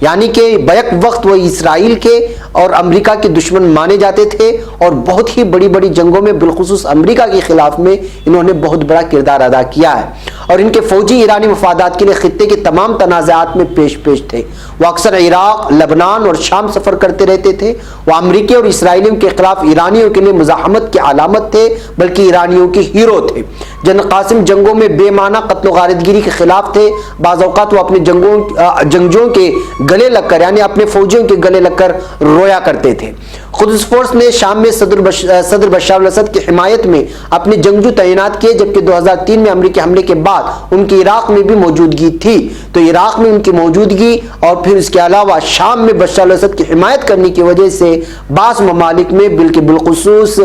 یعنی کہ بیک وقت وہ اسرائیل کے اور امریکہ کے دشمن مانے جاتے تھے اور بہت ہی بڑی بڑی جنگوں میں بالخصوص امریکہ کے خلاف میں انہوں نے بہت بڑا کردار ادا کیا ہے، اور ان کے فوجی ایرانی مفادات کے لیے خطے کے تمام تنازعات میں پیش تھے۔ وہ اکثر عراق، لبنان اور شام سفر کرتے رہتے تھے۔ وہ امریکی اور اسرائیلیوں کے خلاف ایرانیوں کے لیے مزاحمت کی علامت تھے، بلکہ ایرانیوں کے ہیرو تھے۔ جنرل قاسم جنگوں میں بے معنی قتل و غارتگری کے خلاف تھے۔ بعض اوقات وہ اپنے جنگجوؤں کے گلے لگ کر یعنی اپنے فوجیوں کے گلے لگ کر رویا کرتے تھے۔ قدس فورس نے شام میں صدر بشار الاسد کی حمایت میں اپنے جنگجو تعینات کیے، جبکہ 2003 میں امریکی حملے کے بعد ان کی عراق میں بھی موجودگی تھی۔ تو عراق میں ان کی موجودگی اور پھر اس کے علاوہ شام میں بشار الاسد کی حمایت کرنے کی وجہ سے بعض ممالک میں بلکہ بالخصوص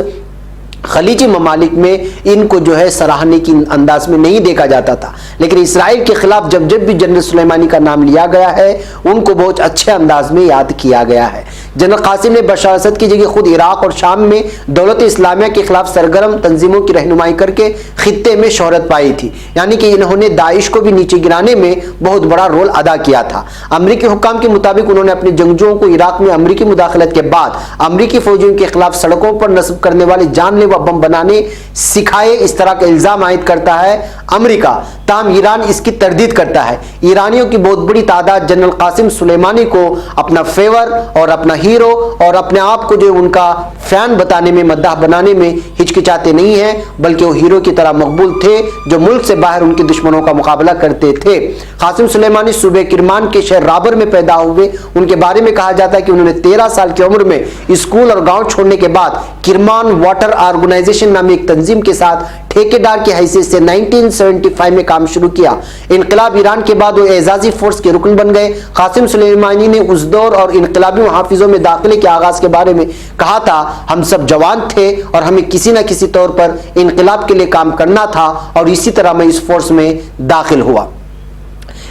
خلیجی ممالک میں ان کو جو ہے سراہنے کی انداز میں نہیں دیکھا جاتا تھا، لیکن اسرائیل کے خلاف جب بھی جنرل سلیمانی کا نام لیا گیا ہے ان کو بہت اچھے انداز میں یاد کیا گیا ہے۔ جنرل قاسم نے بشار الاسد کی جگہ خود عراق اور شام میں دولت اسلامیہ کے خلاف سرگرم تنظیموں کی رہنمائی کر کے خطے میں شہرت پائی تھی، یعنی کہ انہوں نے داعش کو بھی نیچے گرانے میں بہت بڑا رول ادا کیا تھا۔ امریکی حکام کے مطابق انہوں نے اپنے جنگجوؤں کو عراق میں امریکی مداخلت کے بعد امریکی فوجیوں کے خلاف سڑکوں پر نصب کرنے والے جان لیوا بم بنانے سکھائے، اس طرح کا الزام عائد کرتا ہے امریکہ، تاہم ایران اس کی تردید کرتا ہے۔ ایرانیوں کی بہت بڑی تعداد جنرل قاسم سلیمانی کو اپنا فیور اور اپنا ہیرو اور اپنے آپ کو جو ان کا فین بتانے میں، مداح بنانے میں ہچکچاتے نہیں ہیں، بلکہ وہ ہیرو کی طرح مقبول تھے جو ملک سے باہر ان کے دشمنوں کا مقابلہ کرتے تھے۔ قاسم سلیمانی صوبہ کرمان کے شہر رابر میں پیدا ہوئے۔ ان کے بارے میں کہا جاتا ہے کہ انہوں نے 13 سال کی عمر میں اسکول اور گاؤں چھوڑنے کے بعد کرمان واٹر آرگنائزیشن نامی ایک تنظیم کے ساتھ ٹھیکیدار کی حیثیت سے 1975 میں کام شروع کیا۔ انقلاب ایران کے بعد وہ اعزازی فورس کے رکن بن گئے۔ قاسم سلیمانی نے اس دور اور انقلابی محافظوں میں داخلے کے آغاز کے بارے میں کہا تھا، ہم سب جوان تھے اور ہمیں کسی نہ کسی طور پر انقلاب کے لیے کام کرنا تھا، اور اسی طرح میں اس فورس میں داخل ہوا۔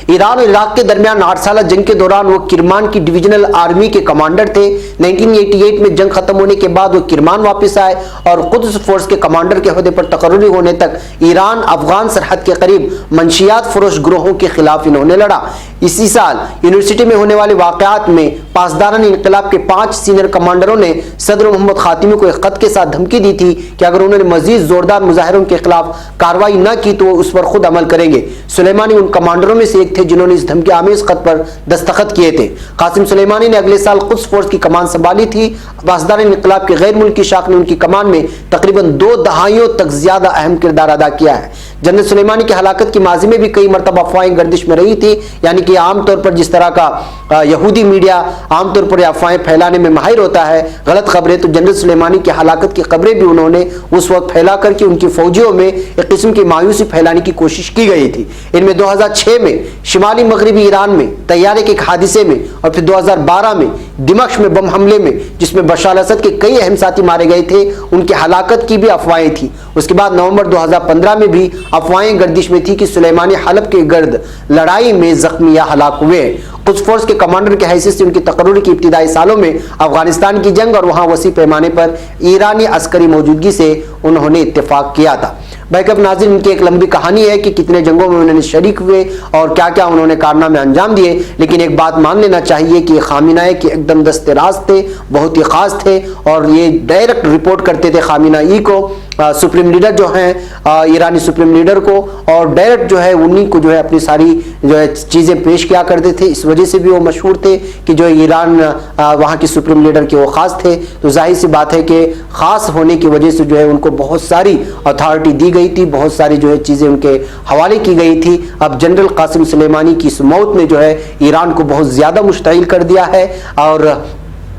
ایران اور عراق کے درمیان 8 سالہ جنگ کے دوران وہ کرمان کی ڈویژنل آرمی کے کمانڈر تھے۔ 1988 میں جنگ ختم ہونے کے بعد وہ کرمان واپس آئے اور قدس فورس کے کمانڈر کے عہدے پر تقرری ہونے تک ایران افغان سرحد کے قریب منشیات فروش گروہوں کے خلاف انہوں نے لڑا۔ اسی سال یونیورسٹی میں ہونے والے واقعات میں پاسداران انقلاب کے 5 سینئر کمانڈروں نے صدر محمد خاتمی کو ایک خط کے ساتھ دھمکی دی تھی کہ اگر انہوں نے مزید زوردار مظاہروں کے خلاف کارروائی نہ کی تو وہ اس پر خود عمل کریں گے۔ سلیمانی ان کمانڈروں میں سے ایک تھے جنہوں نے اس دھمکی آمیز خط پر دستخط کیے تھے۔ قاسم سلیمانی نے اگلے سال قدس فورس کی کمان سنبھالی تھی۔ پاسداران انقلاب کے غیر ملکی شاخ نے ان کی کمان میں تقریباً 2 دہائیوں تک زیادہ اہم کردار ادا کیا ہے۔ جنرل سلیمانی کی ہلاکت کی ماضی میں بھی کئی مرتبہ افواہیں گردش میں رہی تھی، یعنی کہ عام طور پر جس طرح کا یہودی میڈیا عام طور پر افواہیں پھیلانے میں ماہر ہوتا ہے، غلط خبریں، تو جنرل سلیمانی کی ہلاکت کی خبریں بھی انہوں نے اس وقت پھیلا کر کے ان کی فوجیوں میں ایک قسم کی مایوسی پھیلانے کی کوشش کی گئی تھی۔ ان میں 2006 میں شمالی مغربی ایران میں طیارے کے ایک حادثے میں، اور پھر 2012 میں دمشق میں بم حملے میں جس میں بشار الاسد کے کئی اہم ساتھی مارے گئے تھے، ان کی ہلاکت کی بھی افواہیں تھیں۔ اس کے بعد نومبر 2015 میں بھی افواہیں گردش میں تھی کہ سلیمانی حلب کے گرد لڑائی میں زخمی یا ہلاک ہوئے۔ قدس فورس کے کمانڈر کی حیثیت سے ان کی تقرری کی ابتدائی سالوں میں افغانستان کی جنگ اور وہاں وسیع پیمانے پر ایرانی عسکری موجودگی سے انہوں نے اتفاق کیا تھا۔ بیک ناظرین، ان کی ایک لمبی کہانی ہے کہ کتنے جنگوں میں انہوں نے شریک ہوئے اور کیا کیا انہوں نے کارنامے انجام دیے، لیکن ایک بات مان لینا چاہیے کہ خامنہ ای کے ایک دم دست راز تھے، بہت ہی خاص تھے، اور یہ ڈائریکٹ رپورٹ کرتے تھے خامنہ ای کو، سپریم لیڈر جو ہیں ایرانی سپریم لیڈر کو، اور ڈائریکٹ جو ہے انہی کو جو ہے اپنی ساری جو ہے چیزیں پیش کیا کرتے تھے۔ اس وجہ سے بھی وہ مشہور تھے کہ جو ایران وہاں کی سپریم لیڈر کے وہ خاص تھے۔ تو ظاہر سی بات ہے کہ خاص ہونے کی وجہ سے جو ہے ان کو بہت ساری اتھارٹی دی گئی تھی، بہت ساری جو ہے چیزیں ان کے حوالے کی گئی تھی۔ اب جنرل قاسم سلیمانی کی اس موت نے جو ہے ایران کو بہت زیادہ مشتعل کر دیا ہے، اور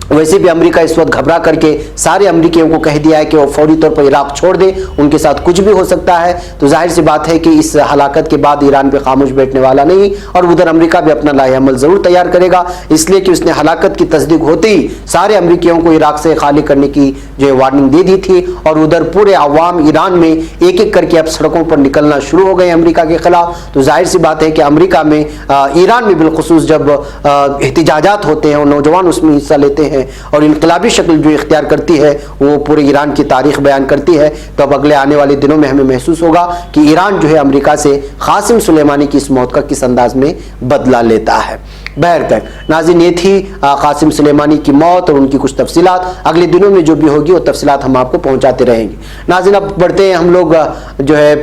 ویسے بھی امریکہ اس وقت گھبرا کر کے سارے امریکیوں کو کہہ دیا ہے کہ وہ فوری طور پر عراق چھوڑ دیں، ان کے ساتھ کچھ بھی ہو سکتا ہے۔ تو ظاہر سی بات ہے کہ اس ہلاکت کے بعد ایران پہ خاموش بیٹھنے والا نہیں، اور ادھر امریکہ بھی اپنا لاہ عمل ضرور تیار کرے گا، اس لیے کہ اس نے ہلاکت کی تصدیق ہوتے ہی سارے امریکیوں کو عراق سے خالی کرنے کی جو ہے وارننگ دے دی تھی، اور ادھر پورے عوام ایران میں ایک ایک کر کے اب سڑکوں پر نکلنا شروع ہو گئے امریکہ کے خلاف۔ تو ظاہر سی بات ہے کہ امریکہ میں ایران میں بالخصوص جب احتجاجات ہوتے ہیں اور نوجوان اس میں حصہ لیتے ہیں ہیں اور انقلابی شکل جو اختیار کرتی ہے وہ پورے ایران کی تاریخ بیان کرتی ہے، تو اب اگلے آنے والے دنوں میں ہمیں محسوس ہوگا کہ ایران جو ہے امریکہ سے قاسم سلیمانی کی اس موت کا کس انداز میں بدلہ لیتا ہے۔ بہرکیف ناظرین، یہ تھی قاسم سلیمانی کی موت اور ان کی کچھ تفصیلات۔ اگلے دنوں میں جو بھی ہوگی وہ تفصیلات ہم آپ کو پہنچاتے رہیں گے۔ ناظرین، اب بڑھتے ہیں، ہم لوگ جو ہے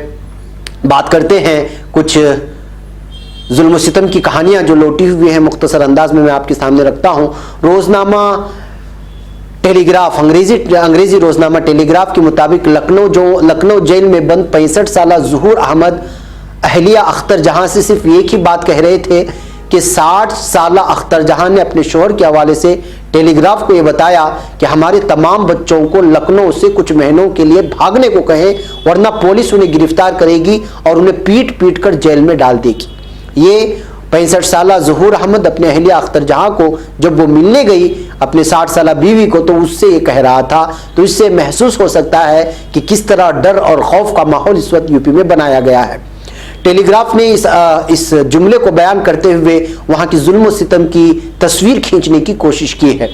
بات کرتے ہیں کچھ ظلم و ستم کی کہانیاں جو لوٹی ہوئی ہیں، مختصر انداز میں آپ کے سامنے رکھتا ہوں۔ روزنامہ ٹیلی گراف، انگریزی روزنامہ ٹیلی گراف کے مطابق لکھنؤ جیل میں بند 65 سالہ ظہور احمد اہلیہ اختر جہاں سے صرف ایک ہی بات کہہ رہے تھے کہ 60 سالہ اختر جہاں نے اپنے شوہر کے حوالے سے ٹیلی گراف کو یہ بتایا کہ ہمارے تمام بچوں کو لکھنؤ سے کچھ مہینوں کے لیے بھاگنے کو کہیں ورنہ پولیس انہیں گرفتار کرے گی اور انہیں پیٹ پیٹ کر جیل میں ڈال دے گی۔ یہ 65 سالہ ظہور احمد اپنے اہلیہ اختر جہاں کو جب وہ ملنے گئی اپنے 60 سالہ بیوی کو تو اس سے یہ کہہ رہا تھا، تو اس سے محسوس ہو سکتا ہے کہ کس طرح ڈر اور خوف کا ماحول اس وقت یوپی میں بنایا گیا ہے۔ ٹیلی گراف نے اس جملے کو بیان کرتے ہوئے وہاں کی ظلم و ستم کی تصویر کھینچنے کی کوشش کی ہے۔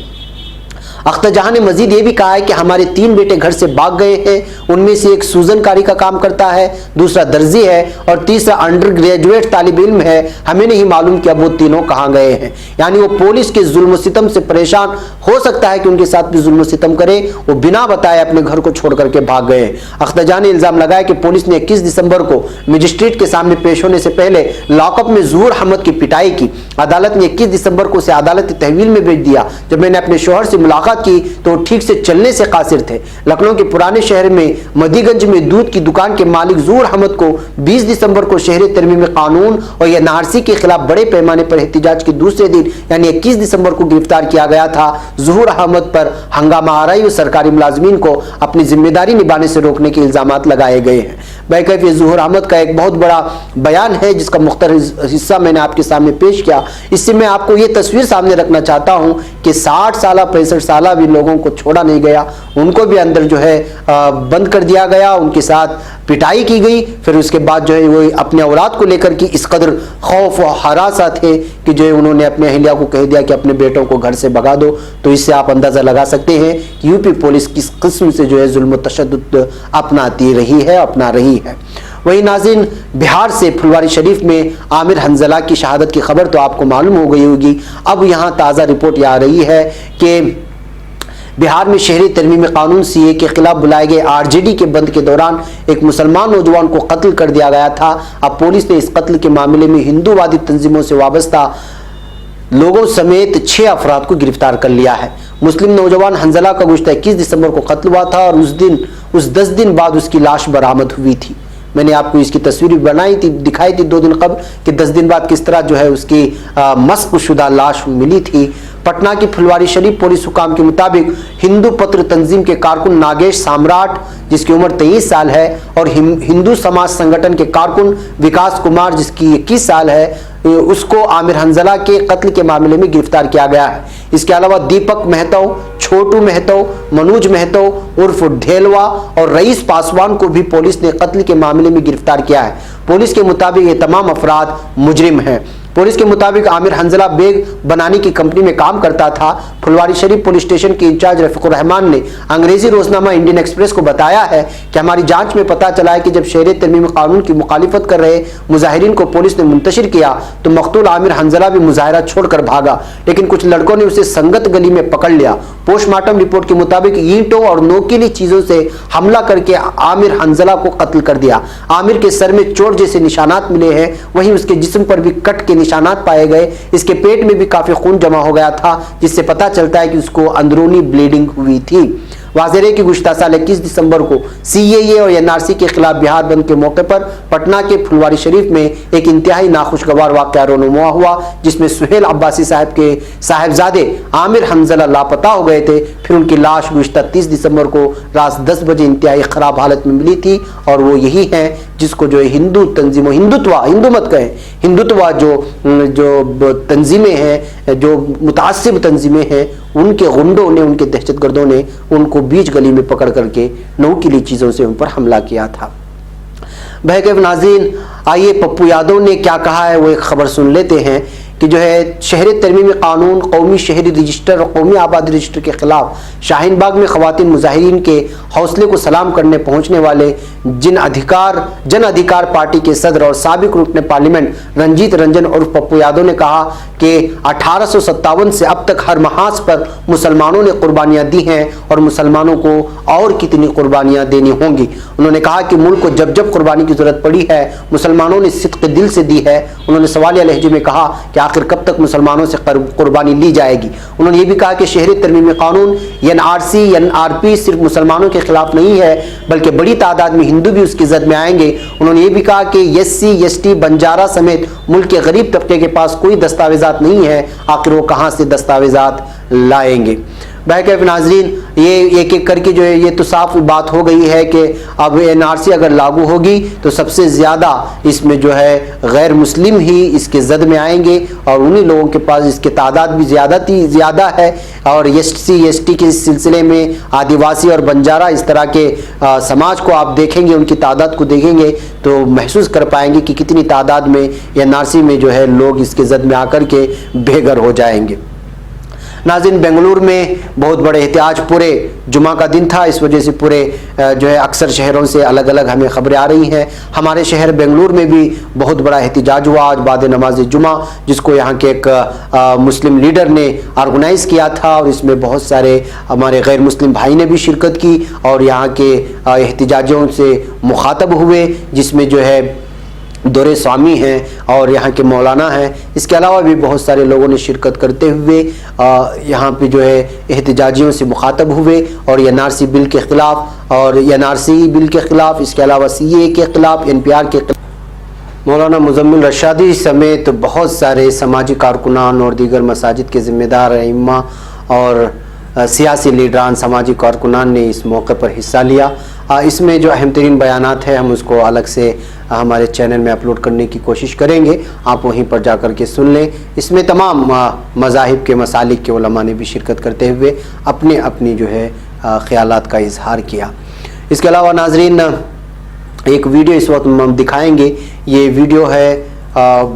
اختر جہاں نے مزید یہ بھی کہا ہے کہ ہمارے 3 بیٹے گھر سے بھاگ گئے ہیں، ان میں سے ایک سوزن کاری کا کام کرتا ہے، دوسرا درزی ہے اور تیسرا انڈر گریجویٹ طالب علم ہے، ہمیں نہیں معلوم کہ اب وہ تینوں کہاں گئے ہیں۔ یعنی وہ پولیس کے ظلم و ستم سے پریشان، ہو سکتا ہے کہ ان کے ساتھ بھی ظلم و ستم کرے، وہ بنا بتائے اپنے گھر کو چھوڑ کر کے بھاگ گئے ہیں۔ اختر جہاں نے الزام لگایا کہ پولیس نے 21 دسمبر کو مجسٹریٹ کے سامنے پیش ہونے سے پہلے لاک اپ میں ظہور احمد کی پٹائی کی۔ عدالت نے 21 دسمبر کو اسے عدالتی تحویل میں بھیج دیا۔ جب میں نے اپنے شوہر سے ملاقات کی تو وہ ٹھیک سے چلنے سے قاصر تھے۔ لکھنؤ کے پرانے شہر میں مدی گنج میں دودھ کی دکان کے مالک ظہور احمد کو 20 دسمبر کو شہر ترمیم قانون اور این آر سی کے خلاف بڑے پیمانے پر احتجاج کے دوسرے دن یعنی 21 دسمبر کو گرفتار کیا گیا تھا۔ ظہور احمد پر ہنگامہ آرائی اور سرکاری ملازمین کو اپنی ذمہ داری نبھانے سے روکنے کے الزامات لگائے گئے ہیں۔ بہرکیف یہ ظہور احمد کا ایک بہت بڑا بیان ہے جس کا مختصر حصہ میں نے آپ کے سامنے پیش کیا۔ اس سے میں آپ کو یہ تصویر سامنے رکھنا چاہتا ہوں کہ 60 سالہ 65 سالہ بھی لوگوں کو چھوڑا نہیں گیا، ان کو بھی اندر جو ہے بند کر دیا گیا، ان کے ساتھ پٹائی کی گئی۔ پھر اس کے بعد جو ہے وہ اپنے اولاد کو لے کر کے اس قدر خوف و ہراساں تھے کہ جو ہے انہوں نے اپنے اہلیہ کو کہہ دیا کہ اپنے بیٹوں کو گھر سے بھگا دو۔ تو اس سے آپ اندازہ لگا سکتے ہیں کہ یوپی پولیس کس قسم سے جو ہے ظلم و تشدد اپناتی رہی ہے، اپنا رہی ہے۔ وہی ناظرین، بہار سے پھلواری شریف میں عامر حنظلہ کی شہادت کی خبر تو آپ کو معلوم ہو گئی ہوگی۔ اب یہاں تازہ رپورٹ یہ آ رہی ہے کہ بہار میں شہری ترمیم قانون سی اے کے خلاف بلائے گئے آر جے ڈی کے بند کے دوران ایک مسلمان نوجوان کو قتل کر دیا گیا تھا۔ اب پولیس نے اس قتل کے معاملے میں ہندو وادی تنظیموں سے وابستہ لوگوں سمیت 6 افراد کو گرفتار کر لیا ہے۔ مسلم نوجوان حنظلہ کا گزشتہ 21 دسمبر کو قتل ہوا تھا اور اس 10 دن بعد اس کی لاش برآمد ہوئی تھی۔ میں نے آپ کو اس کی تصویر بنائی تھی، دکھائی تھی 2 دن قبل کہ 10 دن بعد کس طرح جو ہے اس کی مسخ شدہ لاش ملی تھی۔ پٹنہ کی پھلواری شریف پولیس حکام کے مطابق ہندو پتر تنظیم کے کارکن ناگیش سامراٹ جس کی عمر 23 سال ہے اور ہندو سماج سنگٹن کے کارکن وکاس کمار جس کی 21 سال ہے، اس کو عامر حنظلہ کے قتل کے معاملے میں گرفتار کیا گیا ہے۔ اس کے علاوہ دیپک مہتو، چھوٹو مہتو، منوج مہتو عرف ڈھیلوا اور رئیس پاسوان کو بھی پولیس نے قتل کے معاملے میں گرفتار کیا ہے۔ پولیس کے مطابق یہ تمام افراد مجرم ہیں۔ پولیس کے مطابق عامر حنظلہ بیگ بنانے کی کمپنی میں کام کرتا تھا۔ پھلواری شریف پولیس اسٹیشن کے انچارج رفیق الرحمان نے انگریزی روزنامہ انڈین ایکسپریس کو بتایا ہے کہ ہماری جانچ میں پتہ چلا ہے کہ جب شہری ترمیم قانون کی مخالفت کر رہے مظاہرین کو پولیس نے منتشر کیا تو مقتول عامر حنظلہ بھی مظاہرہ چھوڑ کر بھاگا، لیکن کچھ لڑکوں نے اسے سنگت گلی میں پکڑ لیا۔ پوسٹ مارٹم رپورٹ کے مطابق اینٹوں اور نوکیلی چیزوں سے حملہ کر کے عامر حنظلہ کو قتل کر دیا۔ عامر کے سر میں چوٹ جیسے نشانات ملے ہیں، وہیں اس کے جسم پر بھی کٹ کے نشانات پائے گئے۔ اس کے پیٹ میں بھی کافی خون جمع ہو گیا تھا جس سے پتہ چلتا ہے کہ اس کو اندرونی بلیڈنگ ہوئی تھی۔ واضح ہے کہ گزشتہ سال 21 دسمبر کو سی اے اے اور این آر سی کے خلاف بہار بند کے موقع پر پٹنہ کے پھلواری شریف میں ایک انتہائی ناخوشگوار واقعہ رونما ہوا جس میں سہیل عباسی صاحب کے صاحبزادے عامر حنظلہ لاپتہ ہو گئے تھے۔ پھر ان کی لاش گزشتہ 30 دسمبر کو رات 10 بجے انتہائی خراب حالت میں ملی تھی اور وہ یہی ہیں جس کو جو ہندو تنظیموں ہندو مت کہیں ہندوتوا جو تنظیمیں ہیں، جو متعصب تنظیمیں ہیں، ان کے غنڈوں نے، ان کے دہشت گردوں نے ان کو بیچ گلی میں پکڑ کر کے نوکیلی چیزوں سے ان پر حملہ کیا تھا۔ بہرکیف ناظرین، آئیے پپو یادو نے کیا کہا ہے وہ ایک خبر سن لیتے ہیں کہ جو ہے شہری ترمیمی قانون، قومی شہری رجسٹر اور قومی آبادی رجسٹر کے خلاف شاہین باغ میں خواتین مظاہرین کے حوصلے کو سلام کرنے پہنچنے والے جن ادھیکار پارٹی کے صدر اور سابق رکن پارلیمنٹ رنجیت رنجن اور پپو یادو نے کہا کہ 1857 سے اب تک ہر محاذ پر مسلمانوں نے قربانیاں دی ہیں اور مسلمانوں کو اور کتنی قربانیاں دینی ہوں گی۔ انہوں نے کہا کہ ملک کو جب جب قربانی کی ضرورت پڑی ہے مسلمانوں نے صدق دل سے دی ہے۔ انہوں نے سوالیہ لہجے میں کہا کہ آخر کب تک مسلمانوں سے قربانی لی جائے گی۔ انہوں نے یہ بھی کہا کہ شہری ترمیمی قانون NRP صرف مسلمانوں کے خلاف نہیں ہے بلکہ بڑی تعداد میں ہندو بھی اس کی زد میں آئیں گے۔ انہوں نے یہ بھی کہا کہ SC ST بنجارہ سمیت ملک کے غریب طبقے کے پاس کوئی دستاویزات نہیں ہے، آخر وہ کہاں سے دستاویزات لائیں گے۔ بہرکیف ناظرین، یہ ایک ایک کر کے جو ہے یہ تو صاف بات ہو گئی ہے کہ اب NRC اگر لاگو ہوگی تو سب سے زیادہ اس میں جو ہے غیر مسلم ہی اس کے زد میں آئیں گے اور انہی لوگوں کے پاس اس کی تعداد بھی زیادہ ہے۔ اور SC ST کے سلسلے میں آدیواسی اور بنجارہ اس طرح کے سماج کو آپ دیکھیں گے، ان کی تعداد کو دیکھیں گے تو محسوس کر پائیں گے کہ کتنی تعداد میں NRC میں جو ہے لوگ اس کے زد میں آ کر کے بے گھر ہو جائیں گے۔ ناظرین، بنگلور میں بہت بڑے احتجاج، پورے جمعہ کا دن تھا، اس وجہ سے پورے جو ہے اکثر شہروں سے الگ الگ ہمیں خبریں آ رہی ہیں۔ ہمارے شہر بنگلور میں بھی بہت بڑا احتجاج ہوا آج بعد نماز جمعہ، جس کو یہاں کے ایک مسلم لیڈر نے آرگنائز کیا تھا اور اس میں بہت سارے ہمارے غیر مسلم بھائی نے بھی شرکت کی اور یہاں کے احتجاجیوں سے مخاطب ہوئے، جس میں جو ہے دور سوامی ہیں اور یہاں کے مولانا ہیں۔ اس کے علاوہ بھی بہت سارے لوگوں نے شرکت کرتے ہوئے یہاں پہ جو ہے احتجاجیوں سے مخاطب ہوئے اور NRC بل کے خلاف اور NRC بل کے خلاف، اس کے علاوہ CAA کے خلاف، NPR کے خلاف۔ مولانا مزمل رشادی سمیت بہت سارے سماجی کارکنان اور دیگر مساجد کے ذمہ دار ائمہ اور سیاسی لیڈران، سماجی کارکنان نے اس موقع پر حصہ لیا۔ اس میں جو اہم ترین بیانات ہیں ہم اس کو الگ سے ہمارے چینل میں اپلوڈ کرنے کی کوشش کریں گے، آپ وہیں پر جا کر کے سن لیں۔ اس میں تمام مذاہب کے مسالک کے علماء نے بھی شرکت کرتے ہوئے اپنی جو ہے خیالات کا اظہار کیا۔ اس کے علاوہ ناظرین، ایک ویڈیو اس وقت ہم دکھائیں گے۔ یہ ویڈیو ہے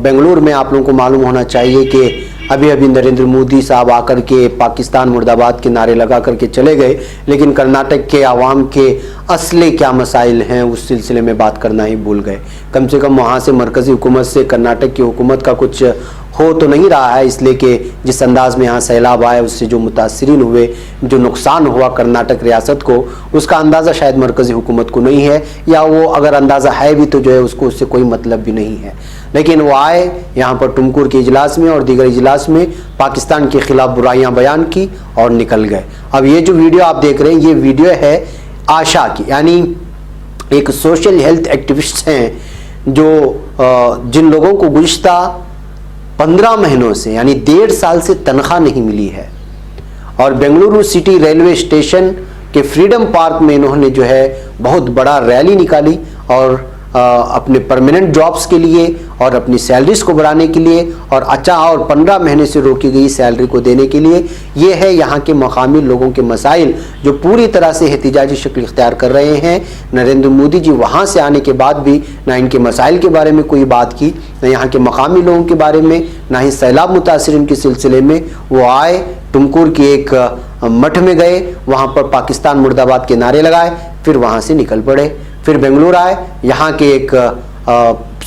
بنگلور میں، آپ لوگوں کو معلوم ہونا چاہیے کہ ابھی نریندر مودی صاحب آ کر کے پاکستان مرد آباد کے نعرے لگا کر کے چلے گئے، لیکن کرناٹک کے عوام کے اصل کیا مسائل ہیں اس سلسلے میں بات کرنا ہی بھول گئے۔ کم سے کم وہاں سے مرکزی حکومت سے کرناٹک کی حکومت کا کچھ ہو تو نہیں رہا ہے، اس لیے کہ جس انداز میں یہاں سیلاب آئے اس سے جو متاثرین ہوئے، جو نقصان ہوا کرناٹک ریاست کو، اس کا اندازہ شاید مرکزی حکومت کو نہیں ہے، یا وہ اگر اندازہ ہے بھی تو جو ہے اس کو اس سے کوئی مطلب بھی نہیں ہے۔ لیکن وہ آئے یہاں پر ٹمکور کے اجلاس میں اور دیگر اجلاس میں پاکستان کے خلاف برائیاں بیان کی اور نکل گئے۔ اب یہ جو ویڈیو آپ دیکھ رہے ہیں یہ ویڈیو ہے آشا کی، یعنی ایک سوشل ہیلتھ ایکٹیوسٹ ہیں جو جن لوگوں کو گزشتہ 15 مہینوں سے یعنی 1.5 سال سے تنخواہ نہیں ملی ہے، اور بنگلورو سٹی ریلوے اسٹیشن کے فریڈم پارک میں انہوں نے جو ہے بہت بڑا ریلی نکالی اور اپنے پرماننٹ جابز کے لیے اور اپنی سیلریز کو بڑھانے کے لیے اور 15 مہینے سے روکی گئی سیلری کو دینے کے لیے۔ یہ ہے یہاں کے مقامی لوگوں کے مسائل جو پوری طرح سے احتجاجی شکل اختیار کر رہے ہیں۔ نریندر مودی جی وہاں سے آنے کے بعد بھی نہ ان کے مسائل کے بارے میں کوئی بات کی، نہ یہاں کے مقامی لوگوں کے بارے میں، نہ ہی سیلاب متاثرین کے سلسلے میں۔ وہ آئے ٹمکور کی ایک مٹھ میں گئے، وہاں پر پاکستان مرد آباد کے نعرے لگائے، پھر وہاں سے نکل پڑے، پھر بنگلور آئے، یہاں کے ایک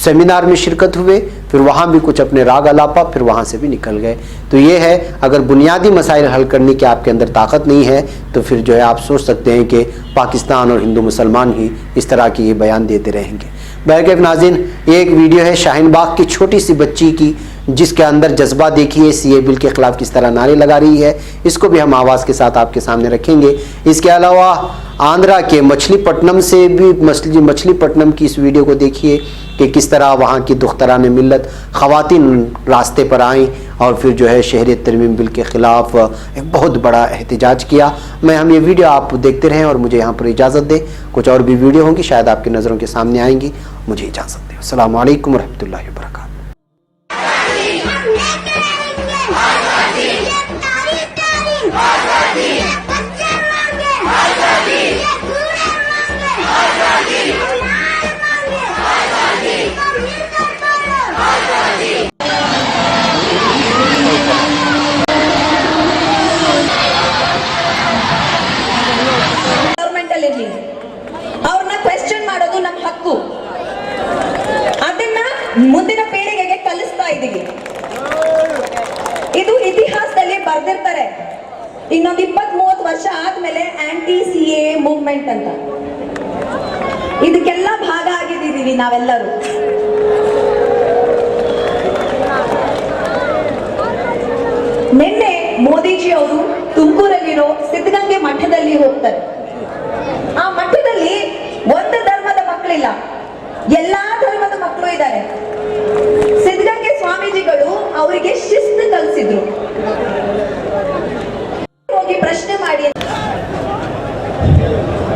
سیمینار میں شرکت ہوئے، پھر وہاں بھی کچھ اپنے راگ الاپا، پھر وہاں سے بھی نکل گئے۔ تو یہ ہے، اگر بنیادی مسائل حل کرنے کی آپ کے اندر طاقت نہیں ہے تو پھر جو ہے آپ سوچ سکتے ہیں کہ پاکستان اور ہندو مسلمان ہی اس طرح کی یہ بیان دیتے رہیں گے۔ بہرکیف ناظرین، یہ ایک ویڈیو ہے شاہین باغ کی چھوٹی سی بچی کی، جس کے اندر جذبہ دیکھیے، CAA بل کے خلاف کس طرح نعرے لگا رہی ہے۔ اس کو بھی ہم آواز کے ساتھ آپ کے سامنے رکھیں گے۔ اس کے علاوہ آندھرا کے مچھلی پٹنم سے بھی مچھلی پٹنم کی اس ویڈیو کو دیکھیے کہ کس طرح وہاں کی دختران ملت خواتین راستے پر آئیں اور پھر جو ہے شہریت ترمیم بل کے خلاف ایک بہت بڑا احتجاج کیا۔ ہم یہ ویڈیو آپ دیکھتے رہیں اور مجھے یہاں پر اجازت دیں، کچھ اور بھی ویڈیو ہوں گی شاید آپ کی نظروں کے سامنے آئیں گی، مجھے اجازت دیں۔ السلام علیکم ورحمۃ اللہ وبرکاتہ۔ ಇನ್ನೊಂದು 20-30 ವರ್ಷ ಆದ್ಮೇಲೆ ಆಂಟಿ CA ಮೂವ್ಮೆಂಟ್ ಅಂತ, ಇದಕ್ಕೆಲ್ಲ ಭಾಗ ಆಗಿದ್ದೀವಿ ನಾವೆಲ್ಲರೂ. ನಿನ್ನೆ ಮೋದಿಜಿ ಅವರು ತುಮಕೂರಲ್ಲಿರೋ ಸಿದ್ಧಗಂಗೆ ಮಠದಲ್ಲಿ ಹೋಗ್ತಾರೆ. ಆ ಮಠದಲ್ಲಿ ಒಂದು ಧರ್ಮದ ಮಕ್ಕಳಿಲ್ಲ, ಎಲ್ಲಾ ಧರ್ಮದ ಮಕ್ಕಳು ಇದ್ದಾರೆ. ಸಿದ್ಧಗಂಗೆ ಸ್ವಾಮೀಜಿಗಳು ಅವರಿಗೆ ಶಿಸ್ತು ಕಲಿಸಿದ್ರು. ಹೋಗಿ ಪ್ರಶ್ನೆ ಮಾಡಿ.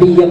PM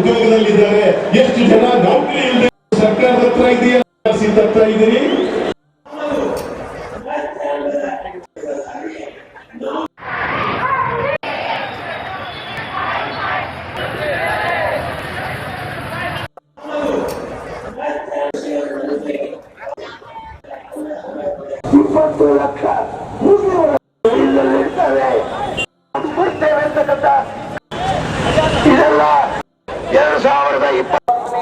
ಉದ್ಯೋಗದಲ್ಲಿದ್ದಾರೆ. ಎಷ್ಟು ಜನ ನೌಕರಿ ಇಲ್ಲದೆ ಸರ್ಕಾರದ ಹತ್ರ ಇದೆಯಾ, ಹತ್ರ ಇದ್ದೀರಿ.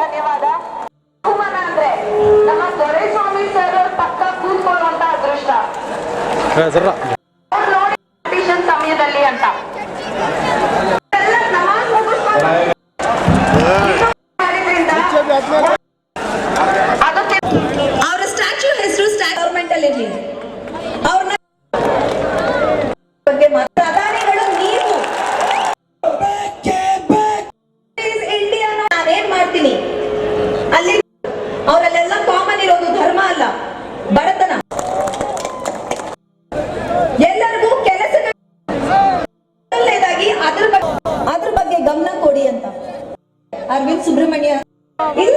ಧನ್ಯವಾದ. ಅಂದ್ರೆ ನಮ್ಮ ದೊರೆಸ್ವಾಮಿ ಸರ್ ಪಕ್ಕ ಕೂತ್ಕೊಳ್ಳುವಂತ ಅದೃಷ್ಟ ಸಮಯದಲ್ಲಿ ಅಂತ ಅವರ ಸ್ಟ್ಯಾಚ್ಯೂ ಹೆಸರು ಗವರ್ಮೆಂಟ್ ಅಲ್ಲಿ ಇರಲಿ. ಅವ್ರನ್ನ ಬಗ್ಗೆ ಪ್ರಧಾನಿಗಳು ನೀವು ಇಂಡಿಯಾ ನಾನೇನ್ ಮಾಡ್ತೀನಿ ಅಲ್ಲಿ ಅವರಲ್ಲೆಲ್ಲ ಕಾಮನ್ ಇರೋದು ಧರ್ಮ ಅಲ್ಲ, ಬಡತನ. ಎಲ್ಲರಿಗೂ ಕೆಲಸಗಳು ಅದ್ರ ಬಗ್ಗೆ ಗಮನ ಕೊಡಿ ಅಂತ ಅರವಿಂದ್ ಸುಬ್ರಹ್ಮಣ್ಯ ಇಲ್ಲ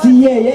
CAA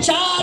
4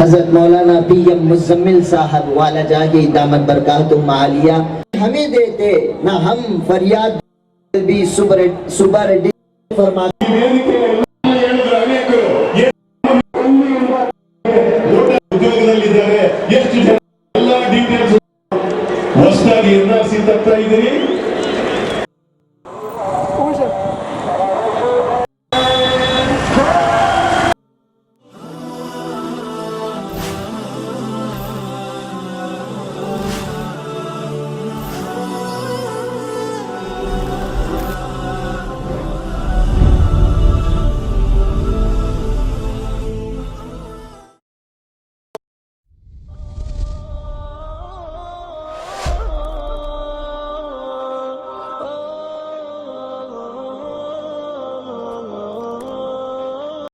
حضرت مولانا پی ایم مزمل صاحب والا جاگی دامت برکاتہم عالیہ ہمیں دیتے نہ ہم فریاد بھی صبح فرماتے